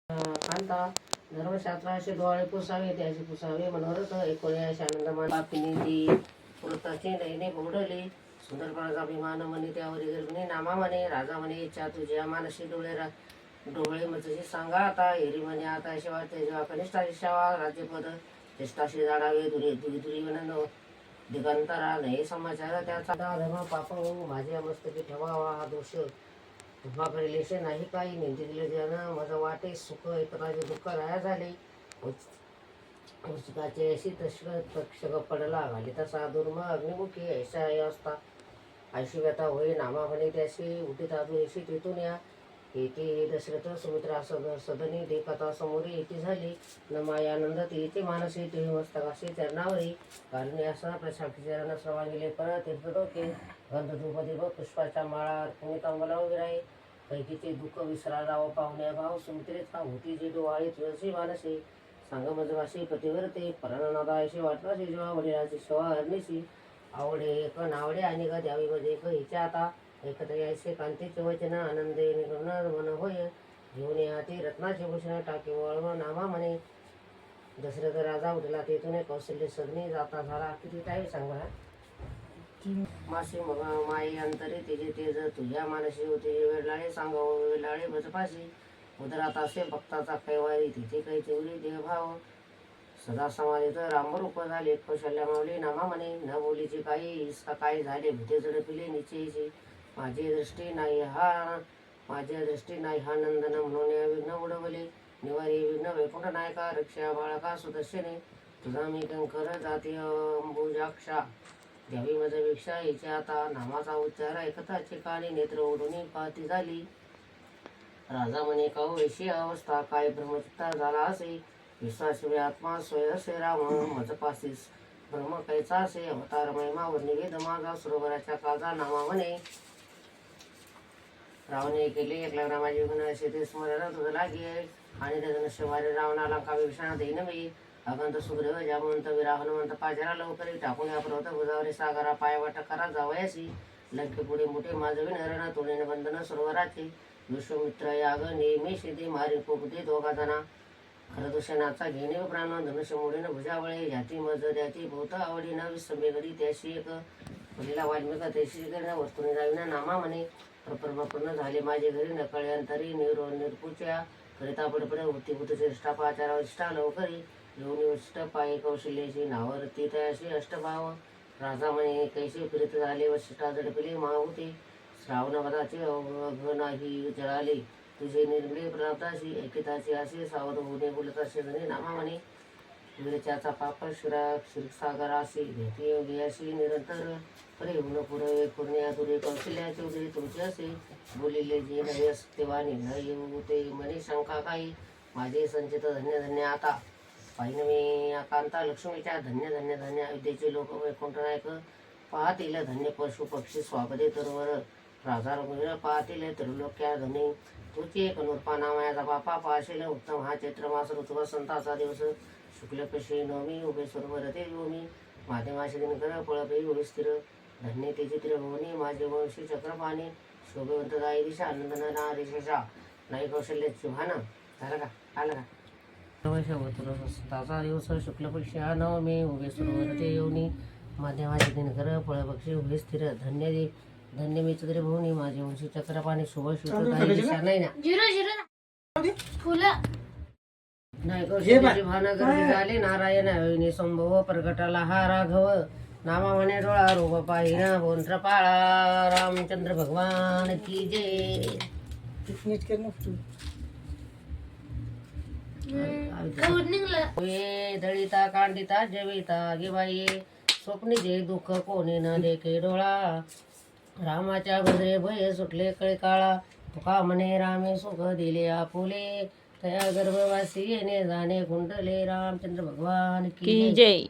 कांता धर्मशास्त्राशी डोळे पुसावे त्याची पुसावे मनोरथ एकोणयाशी आनंदमान पापिनी पुरताची नयने बुडली सुंदरपणाचा अभिमान म्हणे त्यावरी गर्भने नामा म्हणे राजा म्हणे इच्छा तुझ्या मानसी डोळे मजशी सांगा आता एरी म्हणे आता शिवा तेजवा कनिष्ठाशी शावा राज्यपद ज्येष्ठाशी जाडावे दुरी म्हणून दिगंतरा नाही समाचार त्याचा धर्म पाप माझ्या मस्तकी ठेवावा हा दोष तुम्हाकडे लेशे नाही काही नेमते दिले ज्यानं माझं वाटे सुख एकताचे दुःख राया झाले पुस्तकाचे अशी तक्षक पडला घाली तसा दुर्म अग्निमुखी ऐसा असता ऐशी व्यथा होई नामा म्हणे त्याशी उठीत अजून ऐशी तिथून या येथे दशरथ सुमित्रा सदनी देखता समोरी येथे झाली न मायानंद येथे मानसी ते मस्तकाशी चरणावरी कारण असा प्रशांती चरण सर्वांगिले परत तीर्थडोके गंधधूपदीप पुष्पाच्या माळा अर्पणी तांबला विराई कैकीचे दुःख विसराराव पाहुण्या भाव सुमित्रेचा होती जे डोवाळी तुळशी मानसी सांगमजवाशी पतिव्रते परणनादायशी वाटवाशी जेव्हा वडिलाची सेवा हरणीशी आवडे एक नावडे आणि का द्यावी मध्ये एक हिच्या आता एकत्र यायचे कांतीचे वचन आनंदे निगमन मन होय घेऊन हाती रत्नाचे भूषण टाकी वळव नामा म्हणे दशरथ राजा उठला तेथून कौशल्य सदनी जाता झाला किती काय सांगा मासी माई अंतरी तेजे तेज तुझ्या मानसी होते वेळाळे सांगाव वेळाळे बजपाशी उदरात असे भक्ताचा कैवारी तिथे काही तेवढी देहभाव सदा समाधित रामरूप झाले कौशल्या मावली नामा म्हणे न बोलीची काही इसका काय झाले भूते झडपिले निश्चयची माझी दृष्टी नाही हा नंदन म्हणून विघ्न उडवले निवारी विघ्न वैकुंठ नायका रक्षा बाळका सुदर्शने तुझा मी कंकर जाती अंबुजाक्षा द्यावी मजपेक्षा हिच्या आता नामाचा उच्चार ऐकता ठिकाणी नेत्र ओढून पाहती झाली राजा म्हणे काऊ ऐशी अवस्था काय ब्रह्मचित्ता झाला असे विश्वास आत्मा स्वय असे राम मजपासीस ब्रह्म कैचा असे अवतार महिमावर निवेद माझा सरोवराच्या काजा नामा म्हणे रावणे केले एकला रामाजी गुण असे ते स्मरण तुझं लागे आणि त्याचं शिवारी रावणाला काव्य विषणा देईन मी अगंत सुग्रीव जामवंत विरा हनुमंत पाजरा लवकरी टाकून या पर्वत गोदावरी सागरा पायवाट करा जावयासी लंके पुढे मोठे माझवी नरण तोडीने बंधन सरोवराचे विश्वमित्र याग नेहमी शेती मारी पोपदे दोघा जना खरदूषणाचा घेणे प्राण धनुष्य मोडीनं भुजावळे ह्याती मज द्याती भूत आवडीनं विसंबेगडी त्याशी एक पहिला वाल्मिक त्याशी वस्तूने जाविना नामा म्हणे परमपूर्ण झाले माझे घरी नकळे अंतरी निरपुच्या करिता पडपड होती भूत श्रेष्ठा पाचारा वरिष्ठा लवकरी येऊन वरिष्ठ पाये कौशल्याची नावर ती तयाशी अष्टभाव राजा म्हणे कैसे फिरत झाले वशिष्ठा झडपिले महाभूती श्रावणवदाचे अघनाही जळाले तुझे निर्मिळे प्राप्ताशी ऐकिताची असे सावध होणे बोलत असे घरी नामा म्हणे विरच्याचा पाप क्षीरसागराशी भेटी योगी निरंतर परे होऊन पुरवे पूर्ण्या तुरे कौशल्याचे उदरी तुमचे असे बोलिले जे नवे तेवानी न येऊ ते मनी शंका काही माझे संचित धन्य धन्य आता पाहिन मी कांता लक्ष्मीच्या धन्य धन्य धन्य अयोध्येचे लोक वैकुंठ नायक पाहतील धन्य पशु पक्षी स्वागते तरुवर राजा रघुवीर पाहतील त्रिलोक्या धनी तुझी एक नूरपा नामायाचा बापा पाशील उत्तम हा चैत्र मास ऋतू वसंताचा दिवस शुक्ल कशी नवमी उभे सरोवर ते भूमी माध्यमाशी दिनकर पळपे उभे स्थिर धन्य ते चित्र भुवनी माझे वंशी चक्रपाणी शोभवंत दाई दिशा आनंदन ना दिशा नाही कौशल्याची भान झालं का आलं का ताचा दिवस शुक्ल पक्षी हा नवमी उभे सरोवर ते येऊनी माध्यमाशी दिनकर पळपक्षी उभे स्थिर धन्य मी चित्र भुवनी माझे वंशी चक्रपाणी शुभ शुभ दाई दिशा नाही ना नाही कौशल्याची भान गर्दी झाले नारायण संभव प्रगटाला हा राघव नामा म्हणे डोळा रूप पाहिना बोंत्र पाळा रामचंद्र भगवान की जय दळिता कांडिता जविता गिबाई स्वप्नी जे दुःख कोणी न देखे डोळा रामाच्या गजरे भय सुटले कळे काळा तुका म्हणे रामे सुख दिले आपुले तया गर्भवासी येणे जाणे कुंडले रामचंद्र भगवान की जय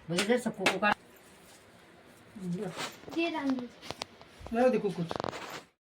बघितलं कुकू का कुकुट